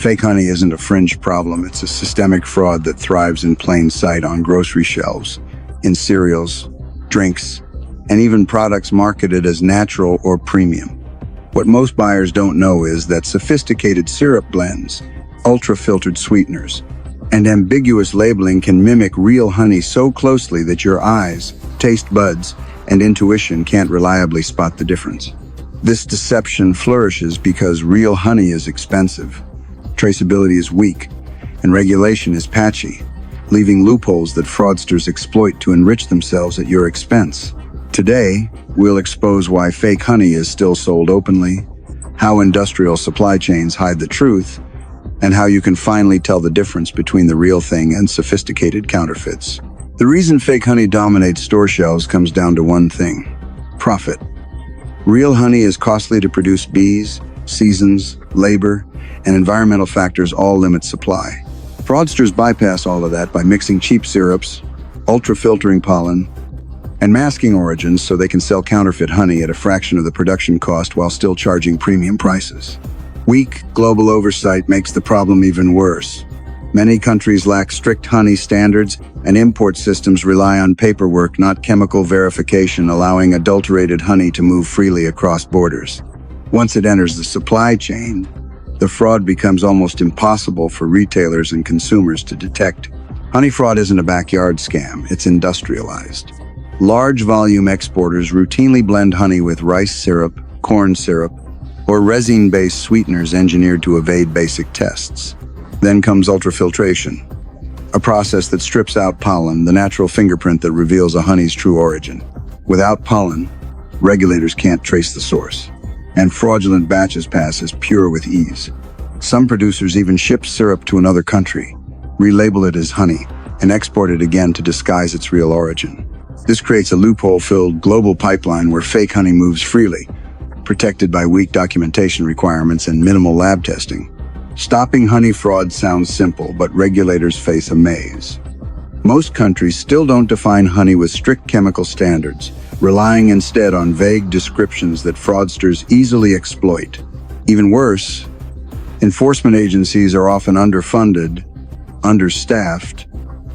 Fake honey isn't a fringe problem, it's a systemic fraud that thrives in plain sight on grocery shelves, in cereals, drinks, and even products marketed as natural or premium. What most buyers don't know is that sophisticated syrup blends, ultra-filtered sweeteners, and ambiguous labeling can mimic real honey so closely that your eyes, taste buds, and intuition can't reliably spot the difference. This deception flourishes because real honey is expensive, traceability is weak, and regulation is patchy, leaving loopholes that fraudsters exploit to enrich themselves at your expense. Today, we'll expose why fake honey is still sold openly, how industrial supply chains hide the truth, and how you can finally tell the difference between the real thing and sophisticated counterfeits. The reason fake honey dominates store shelves comes down to one thing: profit. Real honey is costly to produce. Bees, seasons, labor, and environmental factors all limit supply. Fraudsters bypass all of that by mixing cheap syrups, ultra-filtering pollen, and masking origins so they can sell counterfeit honey at a fraction of the production cost while still charging premium prices. Weak global oversight makes the problem even worse. Many countries lack strict honey standards, and import systems rely on paperwork, not chemical verification, allowing adulterated honey to move freely across borders. Once it enters the supply chain, the fraud becomes almost impossible for retailers and consumers to detect. Honey fraud isn't a backyard scam, it's industrialized. Large volume exporters routinely blend honey with rice syrup, corn syrup, or resin-based sweeteners engineered to evade basic tests. Then comes ultrafiltration, a process that strips out pollen, the natural fingerprint that reveals a honey's true origin. Without pollen, regulators can't trace the source, and fraudulent batches pass as pure with ease. Some producers even ship syrup to another country, relabel it as honey, and export it again to disguise its real origin. This creates a loophole-filled global pipeline where fake honey moves freely, protected by weak documentation requirements and minimal lab testing. Stopping honey fraud sounds simple, but regulators face a maze. Most countries still don't define honey with strict chemical standards, relying instead on vague descriptions that fraudsters easily exploit. Even worse, enforcement agencies are often underfunded, understaffed,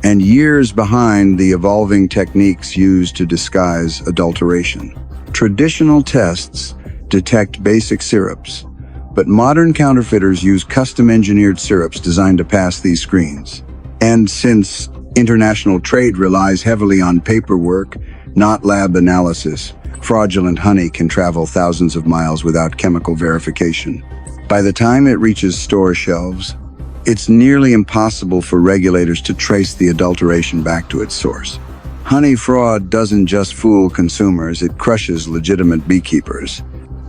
and years behind the evolving techniques used to disguise adulteration. Traditional tests detect basic syrups, but modern counterfeiters use custom-engineered syrups designed to pass these screens. And since international trade relies heavily on paperwork, not lab analysis, fraudulent honey can travel thousands of miles without chemical verification. By the time it reaches store shelves, it's nearly impossible for regulators to trace the adulteration back to its source. Honey fraud doesn't just fool consumers, it crushes legitimate beekeepers.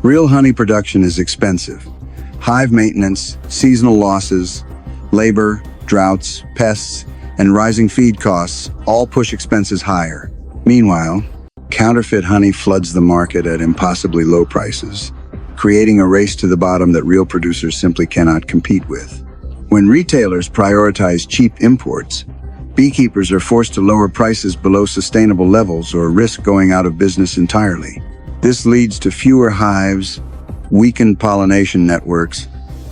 Real honey production is expensive. Hive maintenance, seasonal losses, labor, droughts, pests, and rising feed costs all push expenses higher. Meanwhile, counterfeit honey floods the market at impossibly low prices, creating a race to the bottom that real producers simply cannot compete with. When retailers prioritize cheap imports, beekeepers are forced to lower prices below sustainable levels or risk going out of business entirely. This leads to fewer hives, weakened pollination networks,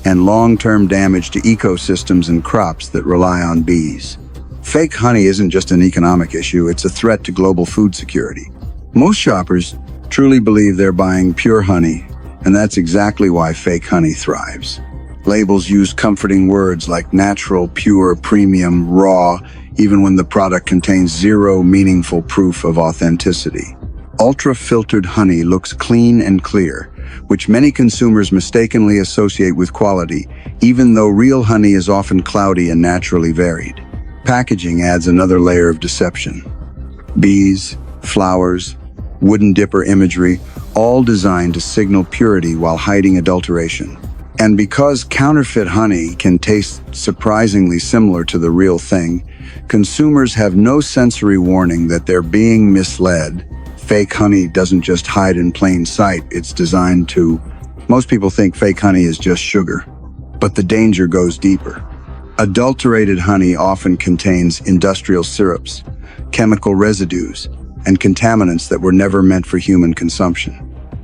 and long-term damage to ecosystems and crops that rely on bees. Fake honey isn't just an economic issue, it's a threat to global food security. Most shoppers truly believe they're buying pure honey, and that's exactly why fake honey thrives. Labels use comforting words like natural, pure, premium, raw, even when the product contains zero meaningful proof of authenticity. Ultra-filtered honey looks clean and clear, which many consumers mistakenly associate with quality, even though real honey is often cloudy and naturally varied. Packaging adds another layer of deception. Bees, flowers, wooden dipper imagery, all designed to signal purity while hiding adulteration. And because counterfeit honey can taste surprisingly similar to the real thing, consumers have no sensory warning that they're being misled. Fake honey doesn't just hide in plain sight, it's designed to. Most people think fake honey is just sugar, but the danger goes deeper. Adulterated honey often contains industrial syrups, chemical residues, and contaminants that were never meant for human consumption.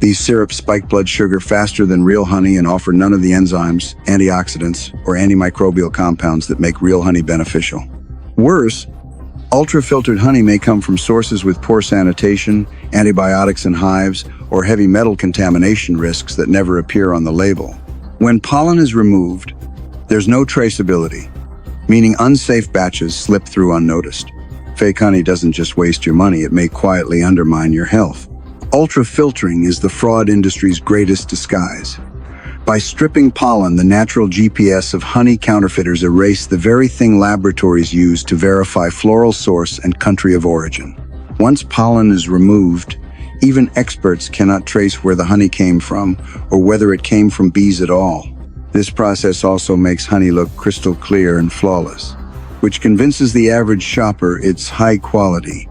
These syrups spike blood sugar faster than real honey and offer none of the enzymes, antioxidants, or antimicrobial compounds that make real honey beneficial. Worse, ultra-filtered honey may come from sources with poor sanitation, antibiotics in hives, or heavy metal contamination risks that never appear on the label. When pollen is removed, there's no traceability, meaning unsafe batches slip through unnoticed. Fake honey doesn't just waste your money, it may quietly undermine your health. Ultra-filtering is the fraud industry's greatest disguise. By stripping pollen, the natural GPS of honey counterfeiters erase the very thing laboratories use to verify floral source and country of origin. Once pollen is removed, even experts cannot trace where the honey came from or whether it came from bees at all. This process also makes honey look crystal clear and flawless, which convinces the average shopper it's high quality.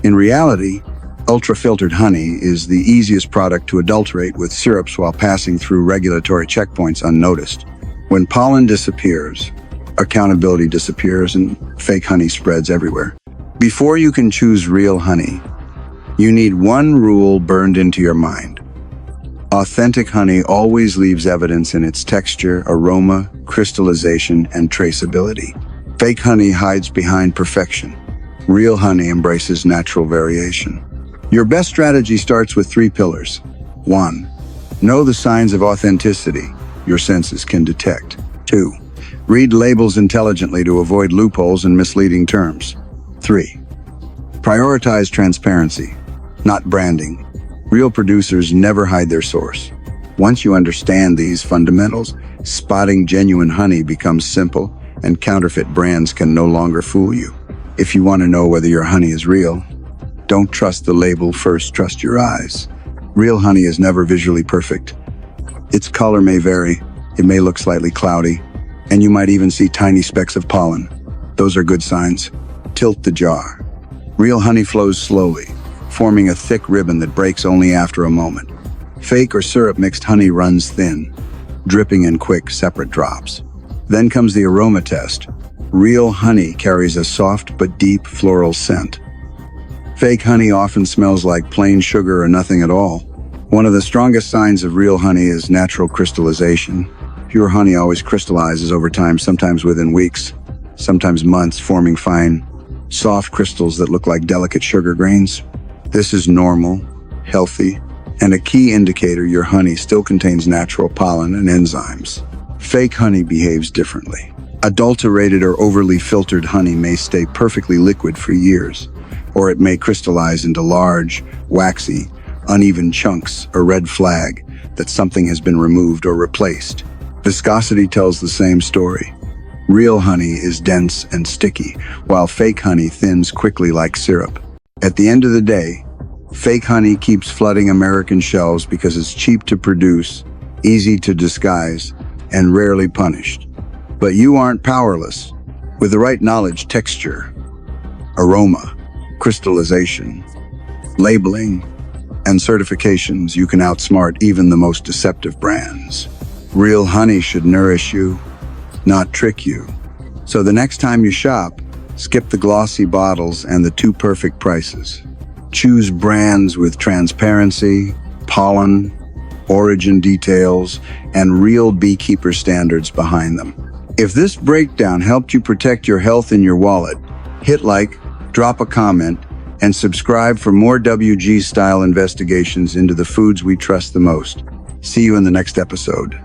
In reality, ultra-filtered honey is the easiest product to adulterate with syrups while passing through regulatory checkpoints unnoticed. When pollen disappears, accountability disappears and fake honey spreads everywhere. Before you can choose real honey, you need one rule burned into your mind. Authentic honey always leaves evidence in its texture, aroma, crystallization, and traceability. Fake honey hides behind perfection. Real honey embraces natural variation. Your best strategy starts with 3 pillars. 1. Know the signs of authenticity your senses can detect. 2. Read labels intelligently to avoid loopholes and misleading terms. 3. Prioritize transparency, not branding. Real producers never hide their source. Once you understand these fundamentals, spotting genuine honey becomes simple, and counterfeit brands can no longer fool you. If you want to know whether your honey is real, don't trust the label first, trust your eyes. Real honey is never visually perfect. Its color may vary, it may look slightly cloudy, and you might even see tiny specks of pollen. Those are good signs. Tilt the jar. Real honey flows slowly, forming a thick ribbon that breaks only after a moment. Fake or syrup-mixed honey runs thin, dripping in quick, separate drops. Then comes the aroma test. Real honey carries a soft but deep floral scent. Fake honey often smells like plain sugar or nothing at all. One of the strongest signs of real honey is natural crystallization. Pure honey always crystallizes over time, sometimes within weeks, sometimes months, forming fine, soft crystals that look like delicate sugar grains. This is normal, healthy, and a key indicator your honey still contains natural pollen and enzymes. Fake honey behaves differently. Adulterated or overly filtered honey may stay perfectly liquid for years, or it may crystallize into large, waxy, uneven chunks, a red flag that something has been removed or replaced. Viscosity tells the same story. Real honey is dense and sticky, while fake honey thins quickly like syrup. At the end of the day, fake honey keeps flooding American shelves because it's cheap to produce, easy to disguise, and rarely punished. But you aren't powerless. With the right knowledge, texture, aroma, crystallization, labeling, and certifications, you can outsmart even the most deceptive brands. Real honey should nourish you, not trick you. So the next time you shop, skip the glossy bottles and the too perfect prices. Choose brands with transparency, pollen, origin details, and real beekeeper standards behind them. If this breakdown helped you protect your health and your wallet, hit like, drop a comment, and subscribe for more WG-style investigations into the foods we trust the most. See you in the next episode.